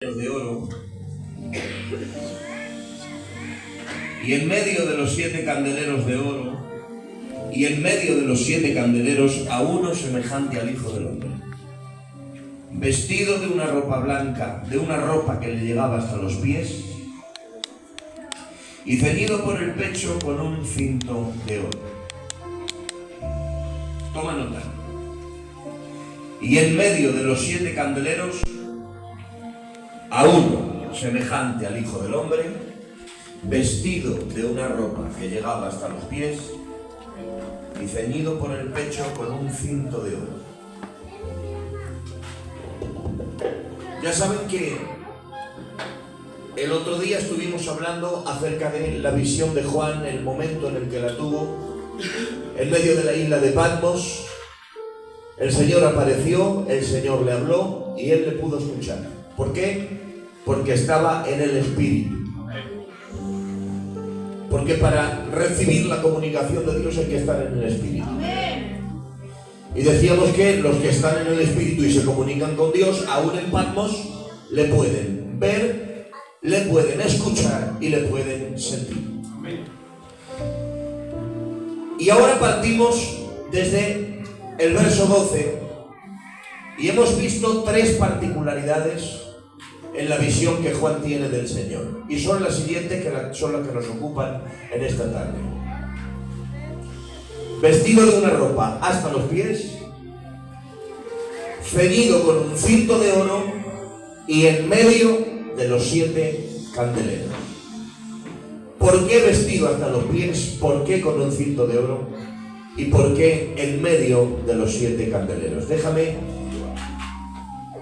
de oro, y en medio de los 7 candeleros de oro, y en medio de los 7 candeleros a uno semejante al Hijo del Hombre, vestido de una ropa blanca, de una ropa que le llegaba hasta los pies, y ceñido por el pecho con un cinto de oro. Toma nota. Y en medio de los 7 candeleros a uno semejante al Hijo del Hombre, vestido de una ropa que llegaba hasta los pies y ceñido por el pecho con un cinto de oro. Ya saben que el otro día estuvimos hablando acerca de la visión de Juan, el momento en el que la tuvo, en medio de la isla de Patmos. El Señor apareció, el Señor le habló y él le pudo escuchar. ¿Por qué? Porque estaba en el Espíritu. Porque para recibir la comunicación de Dios hay que estar en el Espíritu. Y decíamos que los que están en el Espíritu y se comunican con Dios, aún en Patmos, le pueden ver, le pueden escuchar y le pueden sentir. Y ahora partimos desde el verso 12 y hemos visto 3 particularidades en la visión que Juan tiene del Señor, y son las siguientes que son las que nos ocupan en esta tarde. Vestido de una ropa hasta los pies, ceñido con un cinto de oro y en medio de los 7 candeleros. ¿Por qué vestido hasta los pies? ¿Por qué con un cinto de oro? ¿Y por qué en medio de los 7 candeleros? Déjame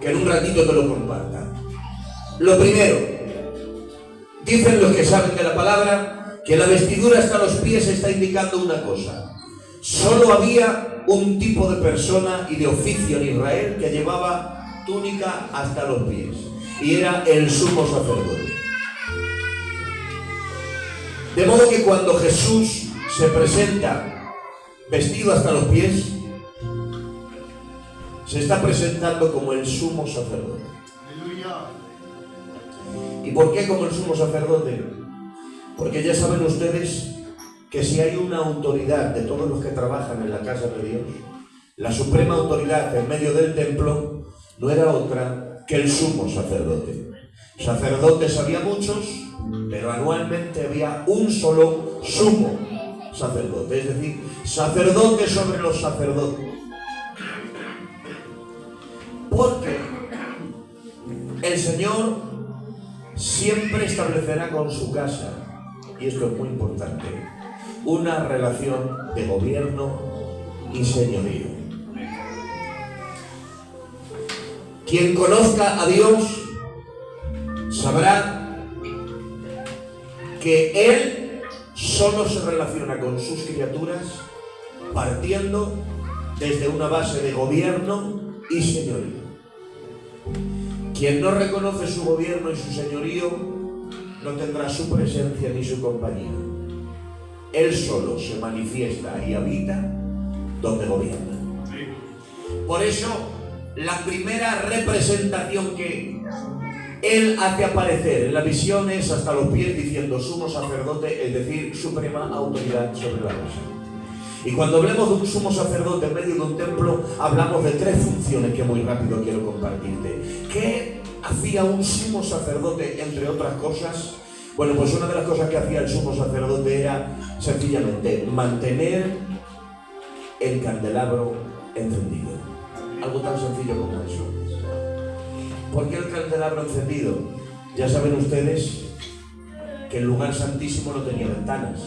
que en un ratito te lo comparta. Lo primero, dicen los que saben de la palabra que la vestidura hasta los pies está indicando una cosa. Solo había un tipo de persona y de oficio en Israel que llevaba túnica hasta los pies, y era el sumo sacerdote. De modo que cuando Jesús se presenta vestido hasta los pies, se está presentando como el sumo sacerdote. ¿Y por qué como el sumo sacerdote? Porque ya saben ustedes que si hay una autoridad de todos los que trabajan en la casa de Dios, la suprema autoridad en medio del templo no era otra que el sumo sacerdote. Sacerdotes había muchos, pero anualmente había un solo sumo sacerdote, es decir, sacerdote sobre los sacerdotes. Porque el Señor siempre establecerá con su casa, y esto es muy importante, una relación de gobierno y señorío. Quien conozca a Dios sabrá que Él solo se relaciona con sus criaturas partiendo desde una base de gobierno y señorío. Quien no reconoce su gobierno y su señorío no tendrá su presencia ni su compañía. Él solo se manifiesta y habita donde gobierna. Por eso, la primera representación que Él hace aparecer en la visión es hasta los pies, diciendo sumo sacerdote, es decir, suprema autoridad sobre la casa. Y cuando hablemos de un sumo sacerdote en medio de un templo, hablamos de 3 funciones que muy rápido quiero compartirte. ¿Qué hacía un sumo sacerdote, entre otras cosas? Bueno, pues una de las cosas que hacía el sumo sacerdote era sencillamente mantener el candelabro encendido. Algo tan sencillo como eso. ¿Por qué el candelabro encendido? Ya saben ustedes que el lugar santísimo no tenía ventanas.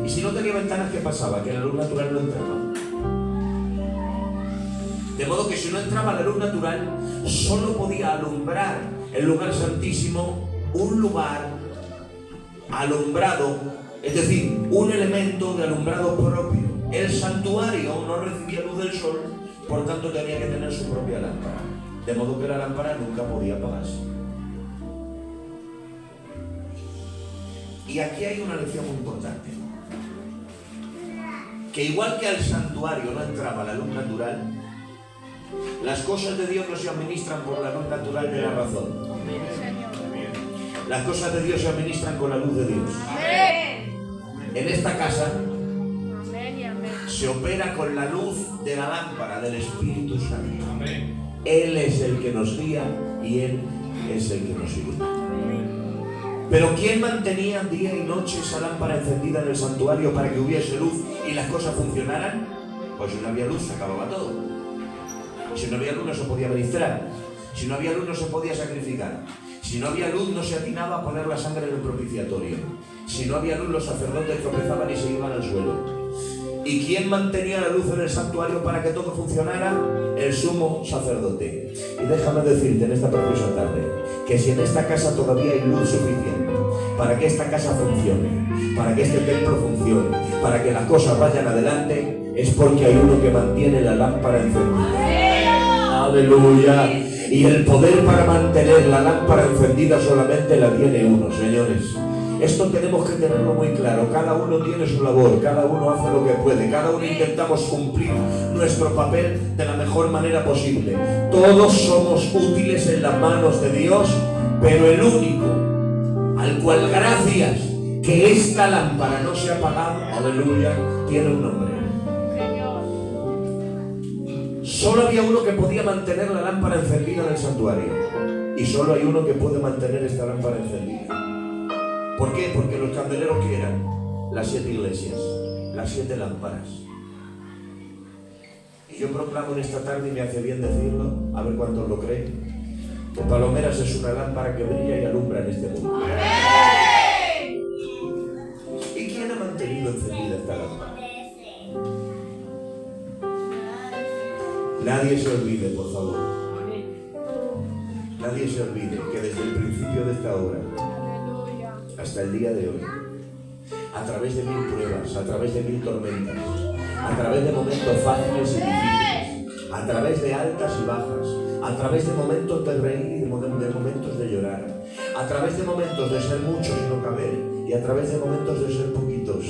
Y si no tenía ventanas, ¿qué pasaba? Que la luz natural no entraba. De modo que si no entraba la luz natural, solo podía alumbrar el lugar santísimo un lugar alumbrado, es decir, un elemento de alumbrado propio. El santuario no recibía luz del sol, por tanto tenía que tener su propia lámpara. De modo que la lámpara nunca podía apagarse. Y aquí hay una lección muy importante. Que igual que al santuario no entraba la luz natural, Las cosas de Dios no se administran por la luz natural de la razón. Las cosas de Dios se administran con la luz de Dios. En esta casa se opera con la luz de la lámpara del Espíritu Santo. Él es el que nos guía y Él es el que nos ilumina. Pero ¿quién mantenía día y noche esa lámpara encendida en el santuario para que hubiese luz y las cosas funcionaran? Pues si no había luz se acababa todo. Si no había luz no se podía ministrar. Si no había luz no se podía sacrificar. Si no había luz no se atinaba a poner la sangre en el propiciatorio. Si no había luz los sacerdotes tropezaban y se iban al suelo. ¿Y quién mantenía la luz en el santuario para que todo funcionara? El sumo sacerdote. Y déjame decirte en esta preciosa tarde que si en esta casa todavía hay luz suficiente para que esta casa funcione, para que este templo funcione, para que las cosas vayan adelante, es porque hay uno que mantiene la lámpara encendida. ¡Aleluya! Y el poder para mantener la lámpara encendida solamente la tiene uno, señores. Esto tenemos que tenerlo muy claro. Cada uno tiene su labor, cada uno hace lo que puede, cada uno intentamos cumplir nuestro papel de la mejor manera posible. Todos somos útiles en las manos de Dios, pero el único al cual gracias que esta lámpara no se ha apagado, aleluya, tiene un nombre. Solo había uno que podía mantener la lámpara encendida en el santuario, y solo hay uno que puede mantener esta lámpara encendida. ¿Por qué? Porque los candeleros que eran las 7 iglesias, las 7 lámparas. Y yo proclamo en esta tarde, y me hace bien decirlo, a ver cuántos lo creen, que Palomeras es una lámpara que brilla y alumbra en este mundo. ¿Y quién ha mantenido encendida esta lámpara? Nadie se olvide, por favor. Nadie se olvide que desde el principio de esta obra hasta el día de hoy, a través de 1000 pruebas, a través de 1000 tormentas, a través de momentos fáciles y difíciles, a través de altas y bajas, a través de momentos de reír y de momentos de llorar, a través de momentos de ser muchos y no caber, y a través de momentos de ser poquitos,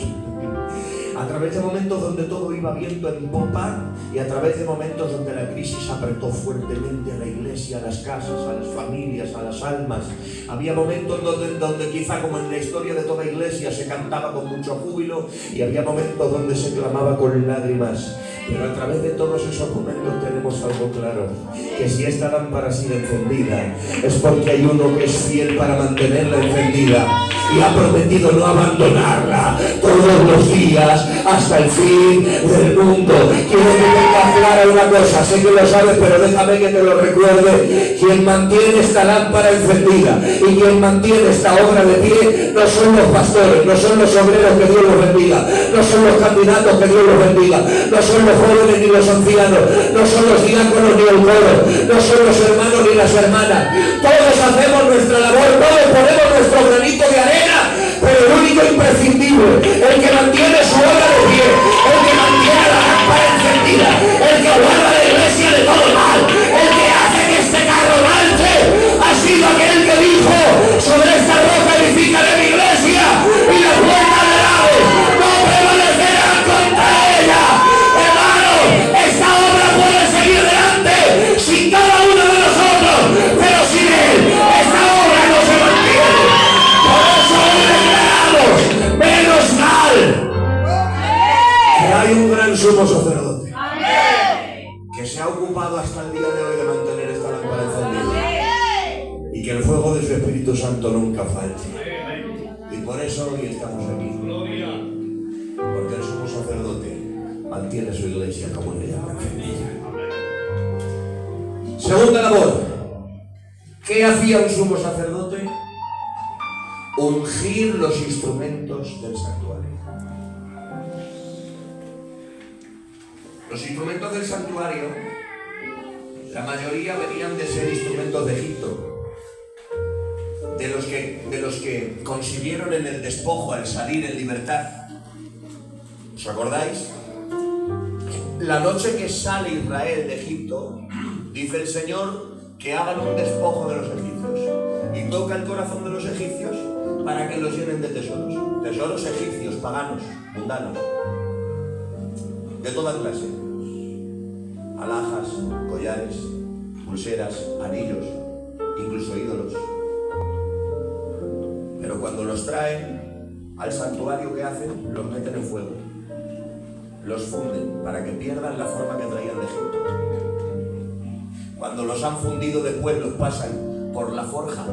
a través de momentos donde todo iba viento en popa, y a través de momentos donde la crisis apretó fuertemente a la iglesia, a las casas, a las familias, a las almas. Había momentos donde quizá, como en la historia de toda iglesia, se cantaba con mucho júbilo, y había momentos donde se clamaba con lágrimas. Pero a través de todos esos momentos tenemos algo claro, que si esta lámpara sigue encendida es porque hay uno que es fiel para mantenerla encendida y ha prometido no abandonarla todos los días hasta el fin del mundo. Quiero que tengas clara una cosa, sé que lo sabes, pero déjame que te lo recuerde. Quien mantiene esta lámpara encendida y quien mantiene esta obra de pie no son los pastores, no son los obreros, que Dios los bendiga, no son los candidatos, que Dios los bendiga, no son los jóvenes ni los ancianos, no son los diáconos ni el coro, no son los hermanos ni las hermanas. Todos hacemos nuestra labor, todos ponemos nuestro granito de arena, pero el único imprescindible, el que mantiene su obra de pie, el que mantiene la lámpara encendida, el que guarda la iglesia de todo mal, el que hace que este carro marche, ha sido aquel que dijo: sobre esta roca edificaré mi iglesia y las puertas del Hades no prevalecerán contra ella. Hermano, esta obra puede seguir delante sin cada uno de nosotros, pero sin él esta obra no se mantiene. Por eso hoy declaramos: menos mal que hay un gran sumo sacerdote que se ha ocupado hasta el día de hoy de mantener esta lámpara encendida, y que el fuego de su Espíritu Santo nunca falte. Y por eso hoy estamos aquí, porque el sumo sacerdote mantiene su iglesia como una llama encendida. Segunda labor. ¿Qué hacía un sumo sacerdote? Ungir los instrumentos del santuario. Los instrumentos del santuario, la mayoría venían de ser instrumentos de Egipto, de los que consiguieron en el despojo al salir en libertad. ¿Os acordáis? La noche que sale Israel de Egipto, dice el Señor que hagan un despojo de los egipcios, y toca el corazón de los egipcios para que los llenen de tesoros egipcios, paganos, mundanos, de toda clase. alhajas, collares, pulseras, anillos, incluso ídolos. Pero cuando los traen al santuario, ¿qué hacen? Los meten en fuego. Los funden para que pierdan la forma que traían de Egipto. Cuando los han fundido, después los pasan por la forja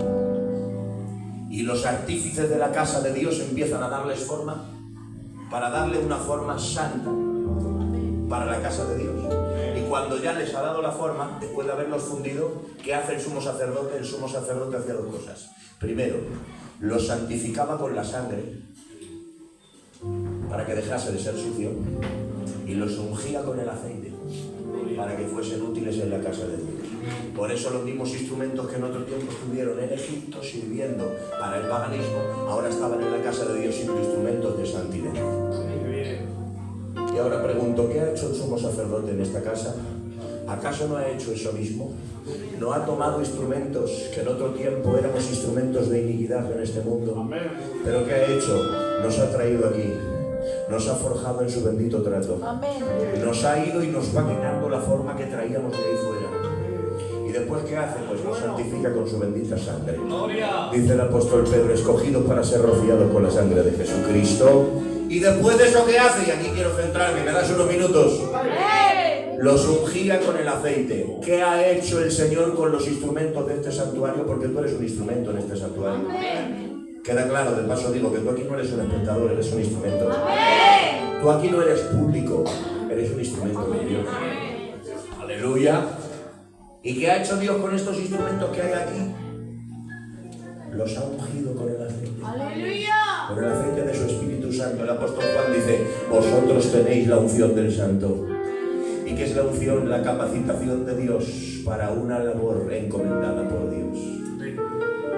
y los artífices de la casa de Dios empiezan a darles forma para darle una forma santa para la casa de Dios. Y cuando ya les ha dado la forma, después de haberlos fundido, ¿qué hace el sumo sacerdote? El sumo sacerdote hacía dos cosas. Primero, los santificaba con la sangre para que dejase de ser sucio, y los ungía con el aceite para que fuesen útiles en la casa de Dios. Por eso los mismos instrumentos que en otro tiempo estuvieron en Egipto sirviendo para el paganismo, ahora estaban en la casa de Dios siendo instrumentos de santidad. Y ahora pregunto, ¿qué ha hecho el sumo sacerdote en esta casa? ¿Acaso no ha hecho eso mismo? ¿No ha tomado instrumentos que en otro tiempo éramos instrumentos de iniquidad en este mundo? ¿Pero qué ha hecho? Nos ha traído aquí, nos ha forjado en su bendito trato. Nos ha ido y nos va quitando la forma que traíamos de ahí fuera. ¿Y después qué hace? Pues nos santifica con su bendita sangre. Dice el apóstol Pedro, escogidos para ser rociados con la sangre de Jesucristo. Y después de eso, ¿qué hace? Y aquí quiero centrarme, ¿me das unos minutos? Los ungía con el aceite. ¿Qué ha hecho el Señor con los instrumentos de este santuario? Porque tú eres un instrumento en este santuario. Queda claro, de paso digo que tú aquí no eres un espectador, eres un instrumento. Tú aquí no eres público, eres un instrumento de Dios. Aleluya. ¿Y qué ha hecho Dios con estos instrumentos que hay aquí? Los ha ungido con el aceite. ¡Aleluya! Con el aceite de su Espíritu Santo. El apóstol Juan dice, vosotros tenéis la unción del Santo. ¿Y qué es la unción? La capacitación de Dios para una labor encomendada por Dios.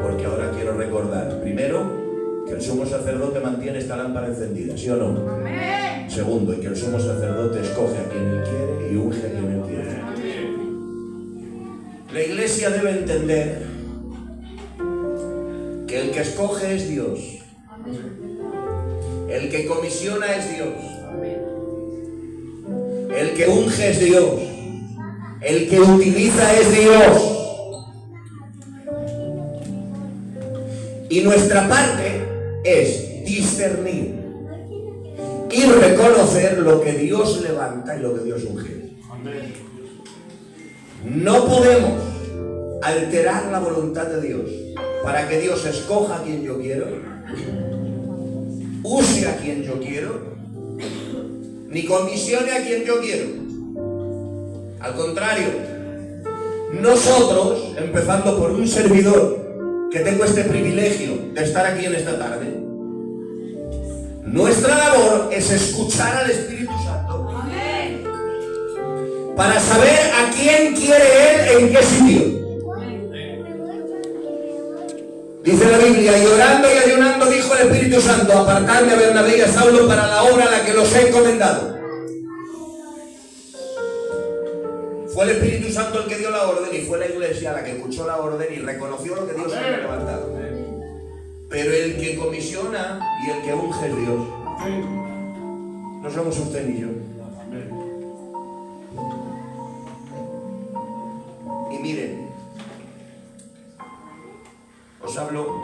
Porque ahora quiero recordar, primero, que el sumo sacerdote mantiene esta lámpara encendida, ¿sí o no? Amén. Segundo, y que el sumo sacerdote escoge a quien él quiere y unge a quien él quiere. La iglesia debe entender que el que escoge es Dios. El que comisiona es Dios. El que unge es Dios. El que utiliza es Dios. Y nuestra parte es discernir y reconocer lo que Dios levanta y lo que Dios unge. No podemos alterar la voluntad de Dios para que Dios escoja a quien yo quiero, use a quien yo quiero, ni comisione a quien yo quiero. Al contrario, nosotros, empezando por un servidor que tengo este privilegio de estar aquí en esta tarde, nuestra labor es escuchar al Espíritu Santo para saber a quién quiere Él en qué sitio. Dice la Biblia, y orando y ayunando dijo el Espíritu Santo, apartadme a Bernabé y a Saulo para la obra a la que los he encomendado. Fue el Espíritu Santo el que dio la orden y fue la iglesia la que escuchó la orden y reconoció lo que Dios había levantado. Pero el que comisiona y el que unge es Dios. No somos usted ni yo. Y miren, os hablo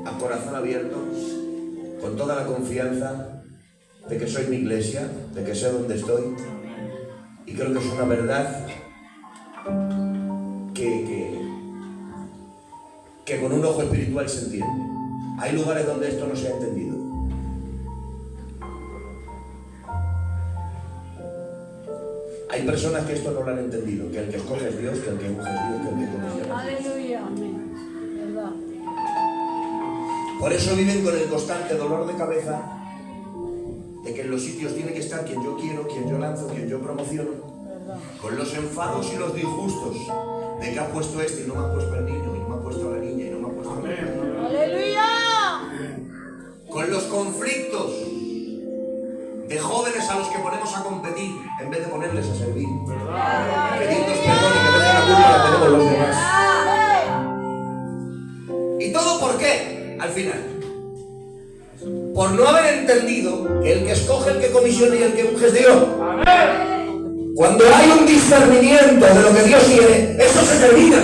a corazón abierto, con toda la confianza de que soy mi iglesia, de que sé dónde estoy, y creo que es una verdad que con un ojo espiritual se entiende. Hay lugares donde esto no se ha entendido. Hay personas que esto no lo han entendido, que el que escoge es Dios, que el que unge es Dios, que el que comisiona es Dios. Aleluya, amén. ¿Verdad? Por eso viven con el constante dolor de cabeza de que en los sitios tiene que estar quien yo quiero, quien yo lanzo, quien yo promociono. ¿Verdad? Con los enfados y los disgustos de que ha puesto este y no me ha puesto al niño, y no me ha puesto a la niña, y no me ha puesto a la niña. ¡Aleluya! Con los conflictos de jóvenes a los que ponemos a competir en vez de ponerles a servir. Pedirnos perdón y que veces la culpa la tenemos los demás. ¿Y todo por qué? Al final, por no haber entendido que el que escoge, el que comisiona y el que unge es Dios. Cuando hay un discernimiento de lo que Dios quiere, eso se termina.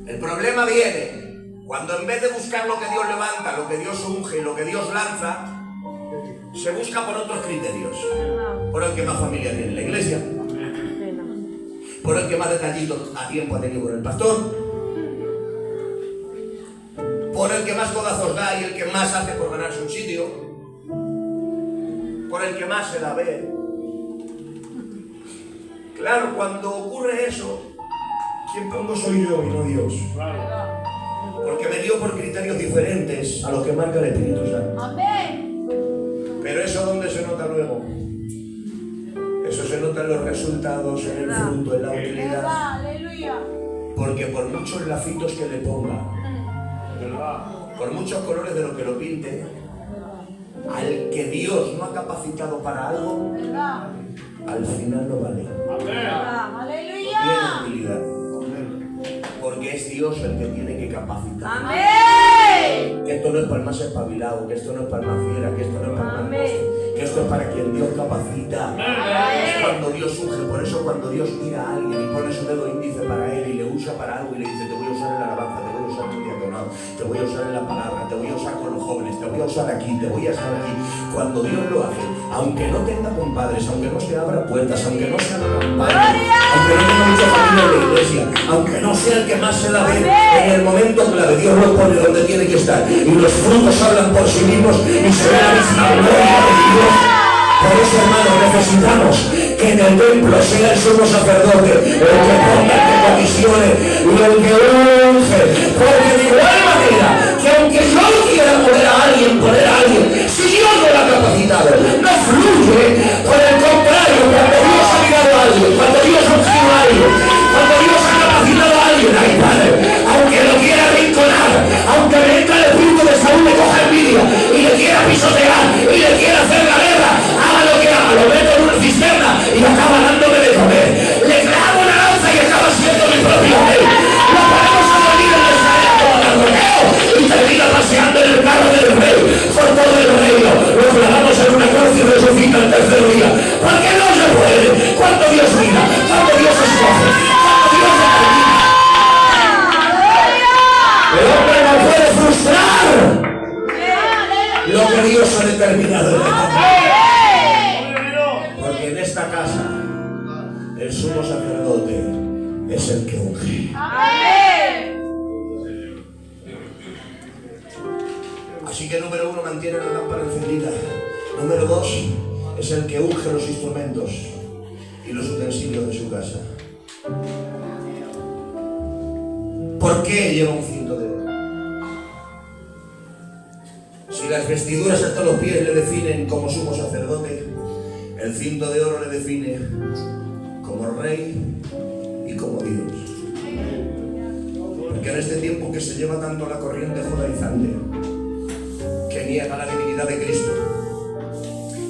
El problema viene cuando en vez de buscar lo que Dios levanta, lo que Dios unge y lo que Dios lanza, se busca por otros criterios. Por el que más familia tiene en la iglesia, por el que más detallitos a tiempo ha tenido con el pastor, por el que más codazos da y el que más hace por ganarse un sitio, por el que más se da a ver. Claro, cuando ocurre eso, quien pongo soy yo y no Dios. Porque me dio por criterios diferentes a los que marca el Espíritu Santo. Amén. Pero eso, ¿dónde se nota luego? Eso se nota en los resultados, en el fruto, en la utilidad. Aleluya. Porque por muchos lacitos que le ponga, por muchos colores de lo que lo pinte, al que Dios no ha capacitado para algo, al final no vale. Aleluya. Tiene utilidad. Porque es Dios el que tiene que capacitar. Amén. Que esto no es para el más espabilado, que esto no es para el más fiera, que esto no es para el más Amén. poste, que esto es para quien Dios capacita. Es cuando Dios unge. Por eso cuando Dios mira a alguien y pone su dedo índice para él y le usa para algo y le dice: te voy a usar en la alabanza, te voy a usar en el diaconado, te voy a usar en la palabra, te voy a usar con los jóvenes, te voy a usar aquí, te voy a usar aquí. Cuando Dios lo hace, aunque no tenga compadres, aunque no se abra puertas, aunque no sea la campaña, aunque no tenga mucha familia en la iglesia, aunque no sea el que más se la ve, en el momento clave Dios lo pone donde tiene que estar y los frutos hablan por sí mismos y se ve la misma gloria de Dios. Por eso, hermanos, necesitamos que en el templo sea el sumo sacerdote el que ponga, el que comisione y el que unge. Porque de igual manera que aunque yo quiera poner a alguien, si Dios no lo ha capacitado, no fluye. Por el contrario, cuando Dios ha mirado a alguien, cuando Dios ha ungido a alguien, cuando Dios ha capacitado a alguien, ay Padre, aunque lo quiera rinconar, aunque venga el espíritu de Saúl, le coja envidia y le quiera pisotear y le quiera hacer la guerra, haga lo que haga, lo meto en una cisterna y acaba dándome de comer. Le clavo una lanza y acaba siendo mi propio rey. Lo ponemos a dormir en el escalera como narcoqueo y termina paseando en el carro del rey por todo el reino. Lo clavamos en una cruz y resucita el tercer día. Porque no se puede. Cuando Dios mira, cuando Dios escoge, cuando Dios determina. El hombre no puede frustrar lo que Dios ha determinado en la eternidad. Porque en esta casa el sumo sacerdote es el que unge. Así que número 1, mantiene la lámpara encendida. Número 2, es el que unge los instrumentos y los utensilios de su casa. ¿Por qué lleva un cinto de oro? Si las vestiduras hasta los pies le definen como sumo sacerdote, el cinto de oro le define como rey y como Dios. Porque en este tiempo que se lleva tanto la corriente judaizante, que niega la divinidad de Cristo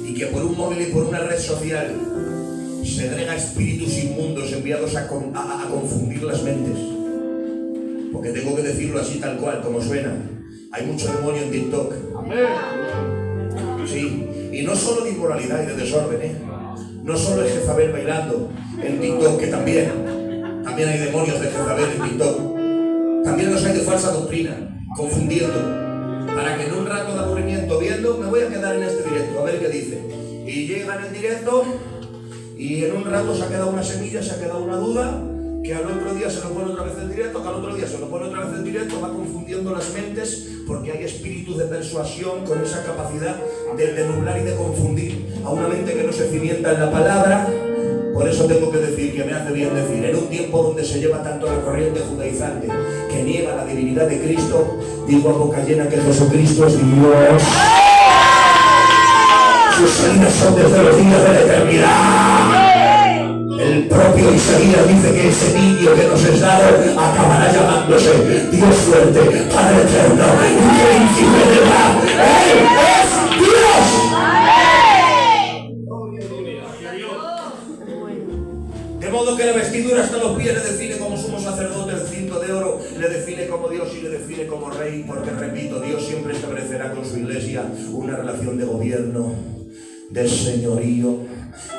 y que por un móvil y por una red social segrega espíritus inmundos enviados a confundir las mentes, porque tengo que decirlo así tal cual, como suena, hay mucho demonio en TikTok. Sí, y no solo de inmoralidad y de desorden, no solo es Jezabel bailando en TikTok, que también hay demonios de Jezabel en TikTok, también los hay de falsa doctrina, confundiendo, para que en un rato de aburrimiento viendo, me voy a quedar en este directo, a ver qué dice. Y llega en el directo y en un rato se ha quedado una semilla, se ha quedado una duda, que al otro día se lo pone otra vez el directo, que al otro día se lo pone otra vez el directo, va confundiendo las mentes, porque hay espíritus de persuasión con esa capacidad de nublar y de confundir a una mente que no se cimienta en la palabra. Por eso tengo que decir, que me hace bien decir, en un tiempo donde se lleva tanto la corriente judaizante que niega la divinidad de Cristo, digo a boca llena que Jesucristo es Dios. Sus salidas son desde los días de la eternidad. El propio Isaías dice que ese niño que nos es dado acabará llamándose Dios fuerte, Padre eterno y príncipe de paz. ¡Él es Dios! De modo que la vestidura hasta los pies le define como sumo sacerdote, el cinto de oro le define como Dios y le define como rey, porque repito, Dios siempre establecerá con su iglesia una relación de gobierno de señorío.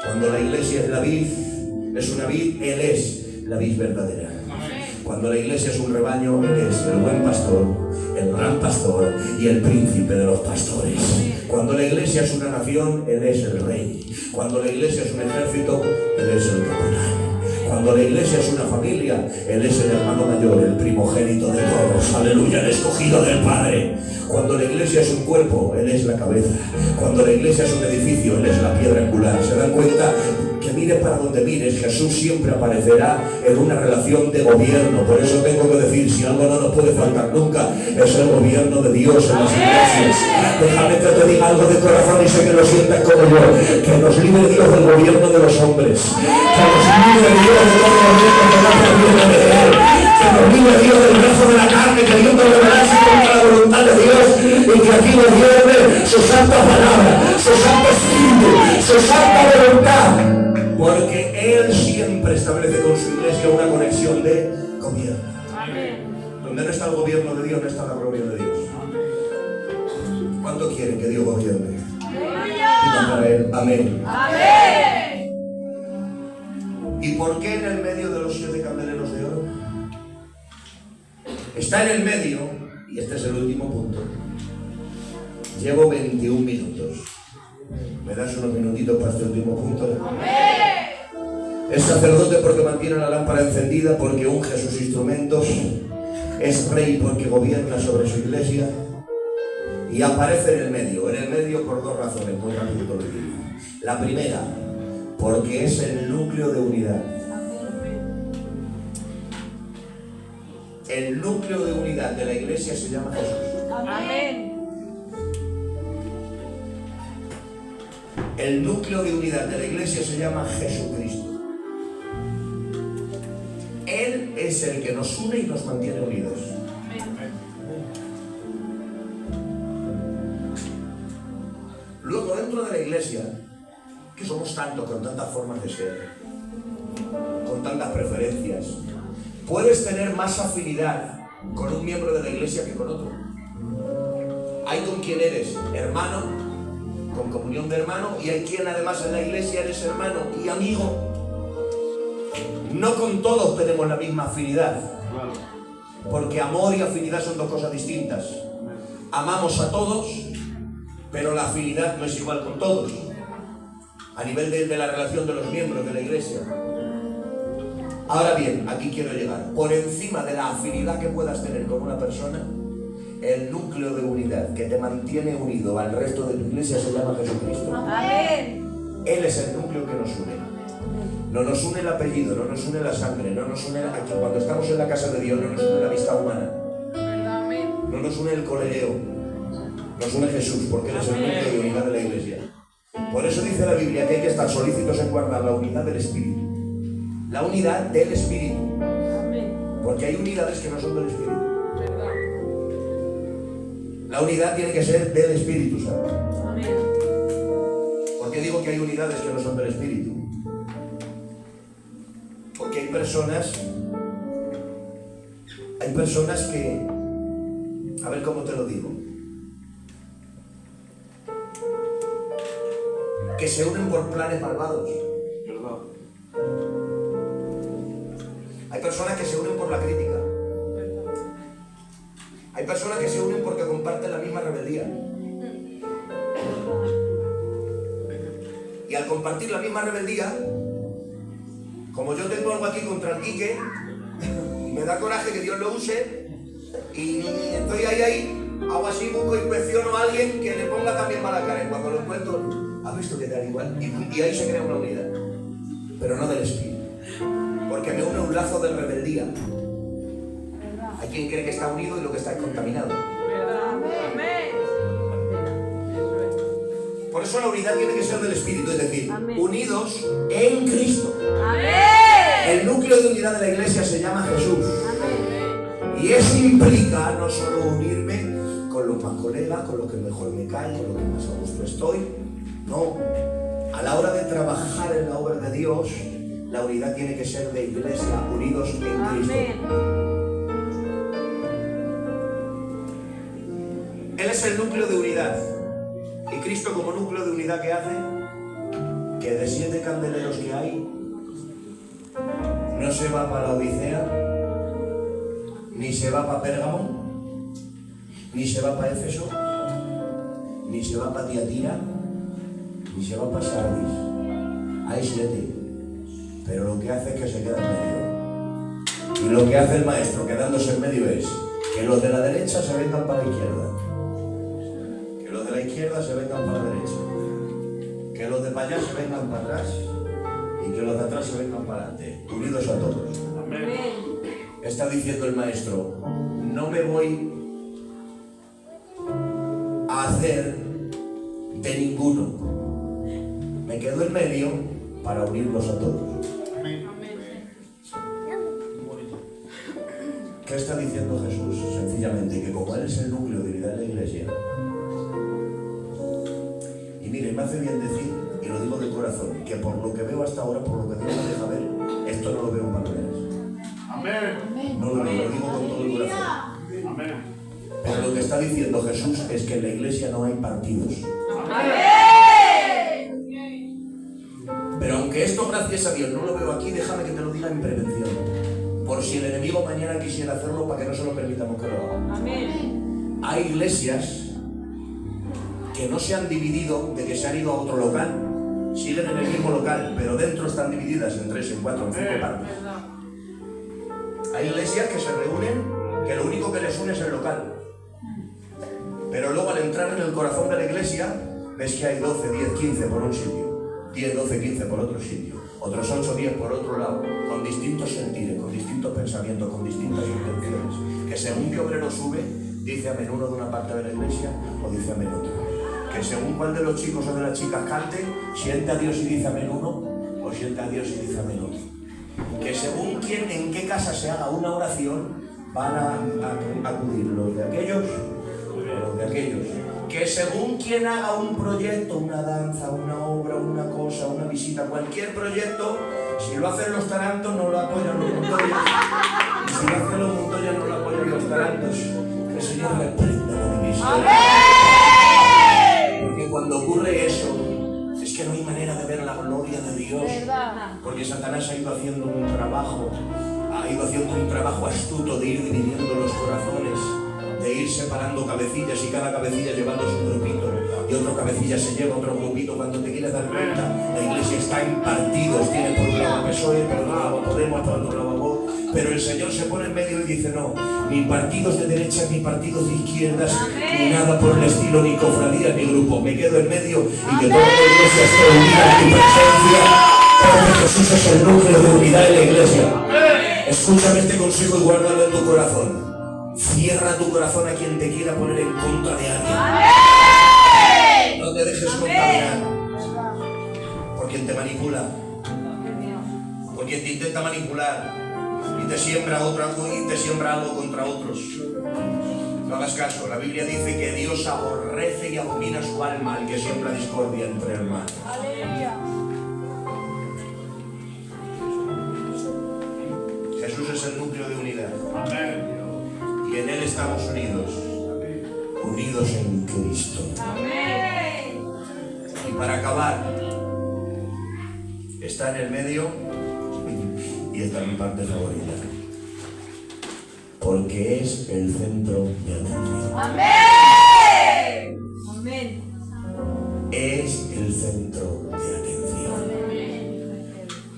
Cuando la iglesia es la vid, es una vid, Él es la vid verdadera. Cuando la iglesia es un rebaño, Él es el buen pastor, el gran pastor y el príncipe de los pastores. Cuando la iglesia es una nación, Él es el rey. Cuando la iglesia es un ejército, Él es el capitán. Cuando la iglesia es una familia, Él es el hermano mayor, el primogénito de todos. Aleluya, el escogido del Padre. Cuando la iglesia es un cuerpo, Él es la cabeza. Cuando la iglesia es un edificio, Él es la piedra angular. ¿Se dan cuenta? Que mire para donde mires, Jesús siempre aparecerá en una relación de gobierno. Por eso tengo que decir, si algo no nos puede faltar nunca, es el gobierno de Dios en las iglesias. Déjame que te diga algo de corazón y sé que lo sientas como yo. Que nos libre Dios del gobierno de los hombres. Que nos libre Dios de todo gobierno que no proviene de Él. Que nos libre Dios del brazo de la carne queriendo rebelarse contra la voluntad de Dios. Y que aquí gobierne su santa palabra, su santo espíritu, su santa voluntad. Porque Él siempre establece con su iglesia una conexión de gobierno. Donde no está el gobierno de Dios, no está la gloria de Dios. ¿Cuánto quieren que Dios gobierne? Digan para Él, amén. Amén. ¿Y por qué en el medio de los 7 candeleros de oro? Está en el medio, y este es el último punto. Llevo 21 minutos. ¿Me das unos minutitos para este último punto? Amén. Es sacerdote porque mantiene la lámpara encendida, porque unge sus instrumentos. Es rey porque gobierna sobre su iglesia. Y aparece en el medio por 2 razones, muy rápido lo digo. La primera, porque es el núcleo de unidad. El núcleo de unidad de la iglesia se llama Jesús. Amén. El núcleo de unidad de la iglesia se llama Jesucristo. Él es el que nos une y nos mantiene unidos. Luego, dentro de la iglesia, que somos tantos, con tantas formas de ser, con tantas preferencias, puedes tener más afinidad con un miembro de la iglesia que con otro. Hay con quien eres hermano, con comunión de hermano, y hay quien además en la iglesia eres hermano y amigo. No con todos tenemos la misma afinidad, porque amor y afinidad son 2 cosas distintas. Amamos a todos, pero la afinidad no es igual con todos, a nivel de la relación de los miembros de la iglesia. Ahora bien, aquí quiero llegar. Por encima de la afinidad que puedas tener con una persona, el núcleo de unidad que te mantiene unido al resto de tu iglesia se llama Jesucristo. Amén. Él es el núcleo que nos une. No nos une el apellido, no nos une la sangre, no nos une aquí cuando estamos en la casa de Dios, no nos une la vista humana, no nos une el colegio, nos une Jesús, porque Él es el núcleo de unidad de la iglesia. Por eso dice la Biblia que hay que estar solícitos en guardar la unidad del Espíritu. La unidad del Espíritu. Porque hay unidades que no son del Espíritu. La unidad tiene que ser del Espíritu Santo. ¿Por qué digo que hay unidades que no son del Espíritu? Porque hay personas que, a ver cómo te lo digo, que se unen por planes malvados. Hay personas que se unen por la crítica. Hay personas que se unen porque comparten la misma rebeldía. Y al compartir la misma rebeldía, como yo tengo algo aquí contra el Quique, me da coraje que Dios lo use, y estoy ahí, hago así, busco, inspecciono a alguien que le ponga también mala cara, y cuando lo encuentro, ¿has visto que da igual? Y ahí se crea una unidad, pero no del Espíritu, porque me une un lazo de rebeldía. Hay quien cree que está unido y lo que está es contaminado. Por eso la unidad tiene que ser del Espíritu, es decir, unidos en Cristo. El núcleo de unidad de la iglesia se llama Jesús. Y eso implica no solo unirme con los más colegas, con los que mejor me caen, con los que más a gusto estoy. No, a la hora de trabajar en la obra de Dios, la unidad tiene que ser de iglesia, unidos en Cristo. Él es el núcleo de unidad. Y Cristo, como núcleo de unidad, ¿qué hace? que de 7 candeleros que hay, no se va para la Odisea, ni se va para Pérgamo, ni se va para Éfeso, ni se va para Tiatira, ni se va para Sardis. Hay 7, pero lo que hace es que se queda en medio. Y lo que hace el maestro quedándose en medio es que los de la derecha se vengan para la izquierda, que los de la izquierda se vengan para la derecha, que los de para allá se vengan para atrás y que los de atrás se vengan para adelante, unidos a todos. Amén. Está diciendo el maestro, no me voy a hacer de ninguno, me quedo en medio para unirlos a todos. ¿Qué está diciendo Jesús? Sencillamente que como Él es el núcleo de unidad de la Iglesia, y mire, me hace bien decir, y lo digo de corazón, que por lo que veo hasta ahora, por lo que Dios me deja ver, esto no lo veo en papeles. Amén. No lo veo, lo digo con todo el corazón. Amén. Pero lo que está diciendo Jesús es que en la Iglesia no hay partidos. Amén. Pero aunque esto, gracias a Dios, no lo veo aquí, déjame que te lo diga en prevención. Por si el enemigo mañana quisiera hacerlo para que no se lo permitamos que lo haga. Amén. Hay iglesias que no se han dividido de que se han ido a otro local. Siguen en el mismo local, pero dentro están divididas en 3, en 4, en 5 partes. Hay iglesias que se reúnen, que lo único que les une es el local. Pero luego al entrar en el corazón de la iglesia, ves que hay 12, 10, 15 por un sitio, 10, 12, 15 por otro sitio, otros 8, 10 por otro lado, con distintos sentires, con distintos pensamientos, con distintas intenciones, que según qué obrero sube, dice amén uno de una parte de la iglesia o dice amén otro. Que según cuál de los chicos o de las chicas cante, siente a Dios y dice amén uno, o siente a Dios y dice amén otro. Que según quién, en qué casa se haga una oración, van a acudir los de aquellos o los de aquellos. Que según quien haga un proyecto, una danza, una obra, una cosa, una visita, cualquier proyecto, si lo hacen los tarantos no lo apoyan los Montoyas, y si lo hacen los Montoyas no lo apoyan los tarantos. Que el Señor reprenda la división. Porque cuando ocurre eso, es que no hay manera de ver la gloria de Dios. Porque Satanás ha ido haciendo un trabajo astuto de ir dividiendo los corazones, de ir separando cabecillas y cada cabecilla llevándose un grupito y otro cabecilla se lleva otro grupito. Cuando te quieres dar cuenta, la iglesia está en partidos, tiene por un lado a PSOE, por otro lado a Podemos, por otro lado a Vox, pero el Señor se pone en medio y dice no, ni partidos de derecha, ni partidos de izquierdas, ni nada por el estilo, ni cofradías, ni grupo, me quedo en medio y que toda la iglesia esté unida en tu presencia, porque Jesús es el núcleo de unidad en la iglesia. Escúchame este consejo y guárdalo en tu corazón. Cierra tu corazón a quien te quiera poner en contra de alguien. No te dejes contaminar por quien te manipula, por quien te intenta manipular y te siembra algo contra otros. No hagas caso. La Biblia dice que Dios aborrece y abomina su alma al que siembra discordia entre hermanos. Jesús es el núcleo de unidad. Amén. Y en Él estamos unidos en Cristo. Amén. Y para acabar, está en el medio, y esta es mi parte favorita, porque es el centro de atención. Amén. Amén. Es el centro de atención.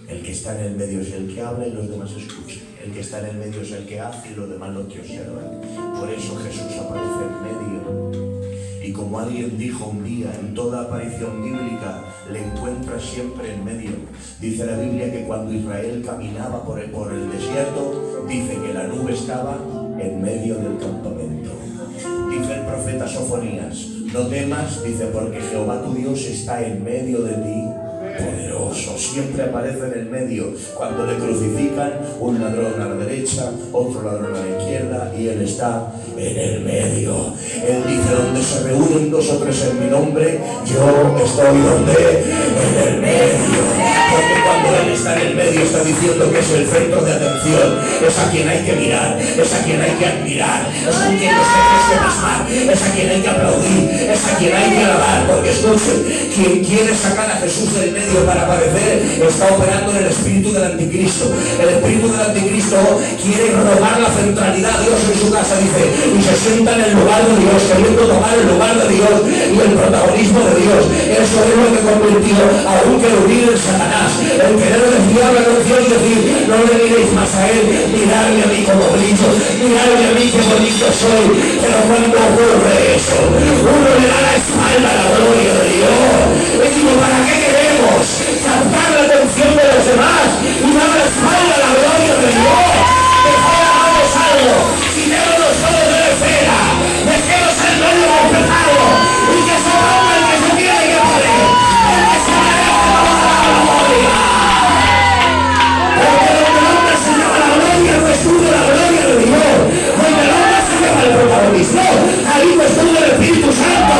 El que está en el medio es el que habla y los demás escuchan. El que está en el medio es el que hace y los demás lo que observan. Por eso Jesús aparece en medio. Y como alguien dijo un día, en toda aparición bíblica le encuentras siempre en medio. Dice la Biblia que cuando Israel caminaba por el desierto, dice que la nube estaba en medio del campamento. Dice el profeta Sofonías, no temas, dice, porque Jehová tu Dios está en medio de ti. Poderoso, siempre aparece en el medio. Cuando le crucifican, un ladrón a la derecha, otro ladrón a la izquierda, y él está en el medio. Él dice, donde se reúnen 2 o 3 en mi nombre, yo estoy donde, en el medio. Porque cuando Él está en el medio, está diciendo que es el centro de atención, es a quien hay que mirar, es a quien hay que admirar, es con quien no se que pasar, es a quien hay que aplaudir, es a quien hay que alabar, porque escuchen, quien quiere sacar a Jesús del medio para aparecer está operando en el espíritu del anticristo. El espíritu del anticristo quiere robar la centralidad de Dios en su casa, dice, y se sienta en el lugar de Dios, queriendo tomar el lugar de Dios y el protagonismo de Dios. Eso es lo que convirtió a un querubín en Satanás, el querer desviar la atención y decir, no le miréis más a él, miradme a mí como brillo, miradme a mí qué bonito soy. Pero cuando ocurre eso, uno le da la espalda a la gloria de Dios. Y digo, ¿para qué queremos captar la atención de los demás y dar la espalda a la gloria de Dios? Mejor hagamos algo, quitémonos todos de la esfera, dejemos el medio del pecado y que se ponga el que se tiene que poner, el que se merece vamos a dar la gloria. Porque donde el hombre se lleva la gloria no estudia la gloria de Dios, donde el hombre se lleva el protagonismo, ahí no estudia el Espíritu Santo,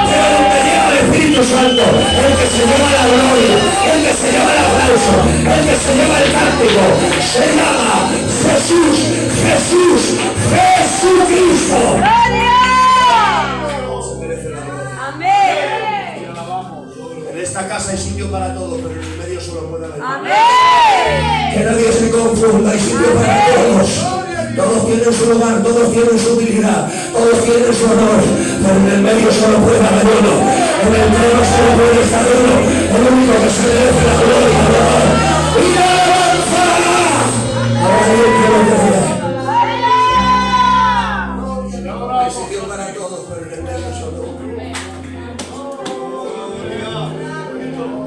pero donde llega el Espíritu Santo, el que se lleva la gloria, el que se lleva el aplauso, el que se lleva el cántico, se llama Jesús, Jesús, Jesucristo. Se merece la gloria. Amén. En esta casa hay sitio para todo, pero en el medio solo puede haber. Amén. Que nadie se confunda, hay sitio para todos. Todos tienen su lugar, todos tienen su utilidad, todos tienen su honor, pero en el medio solo puede haber uno. En el trono solo puede estar uno, el único que se merece la gloria, el honor y la alabanza. Ahora sí quiero decir. Hay sitio para todos, pero en el medio solo.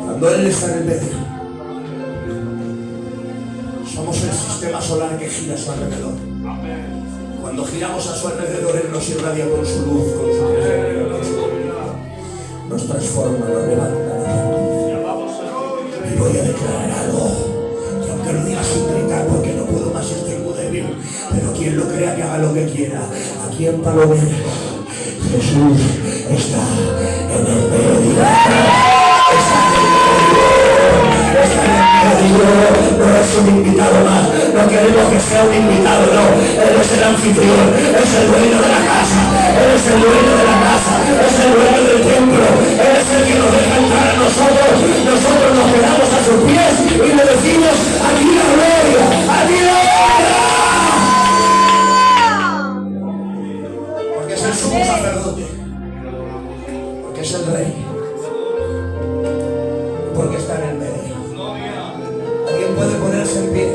Cuando Él está en el medio, somos el sistema solar que gira a su alrededor. Cuando giramos a su alrededor, Él nos irradia con su luz, con su presencia, con su comunidad. Nos transforma, nos levanta. Y voy a declarar algo, que aunque lo diga sin gritar, porque no puedo más, estoy muy débil, pero quien lo crea que haga lo que quiera. Aquí en Palomera, Jesús está en el medio. Está en el medio. Está en el medio. No es un invitado más. No queremos que sea un invitado, no. Él es el anfitrión, es el dueño de la casa, Él es el dueño de la casa, es el dueño del templo, Él es el que nos deja entrar a nosotros. Nosotros nos quedamos a sus pies y le decimos, a ti la gloria, a ti la gloria. Porque es el sumo sacerdote, porque es el rey, porque está en el medio. ¿Alguien puede ponerse en pie?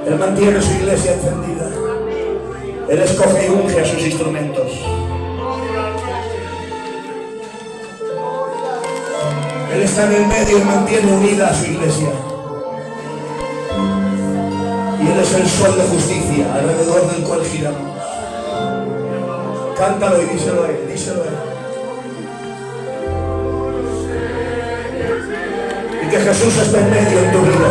Él mantiene su iglesia encendida. Él escoge y unge a sus instrumentos. Él está en el medio y mantiene unida a su iglesia. Y Él es el sol de justicia alrededor del cual giramos. Cántalo y díselo a Él, díselo a Él. Y que Jesús esté en medio en tu vida.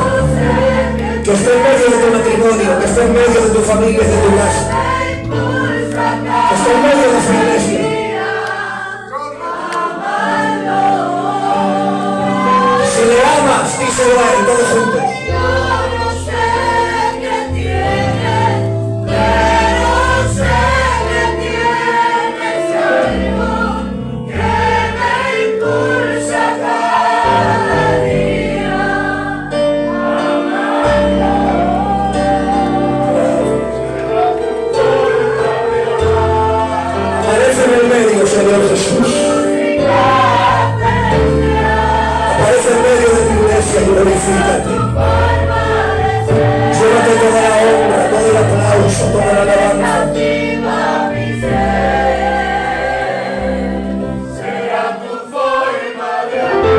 Que esté en medio de tu matrimonio, que esté en medio de tu familia y de tu casa. Que esté en medio de su iglesia. Si le amas, díselo a Él, todos juntos. Señor Jesús, aparece en medio de tu iglesia y glorifícate. Llévate toda la honra, todo el aplauso, toda la alabanza. Será tu forma de amar.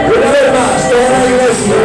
Una vez más, toda la iglesia.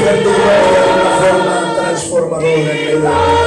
ejercer tu gloria de una forma transformadora en la vida.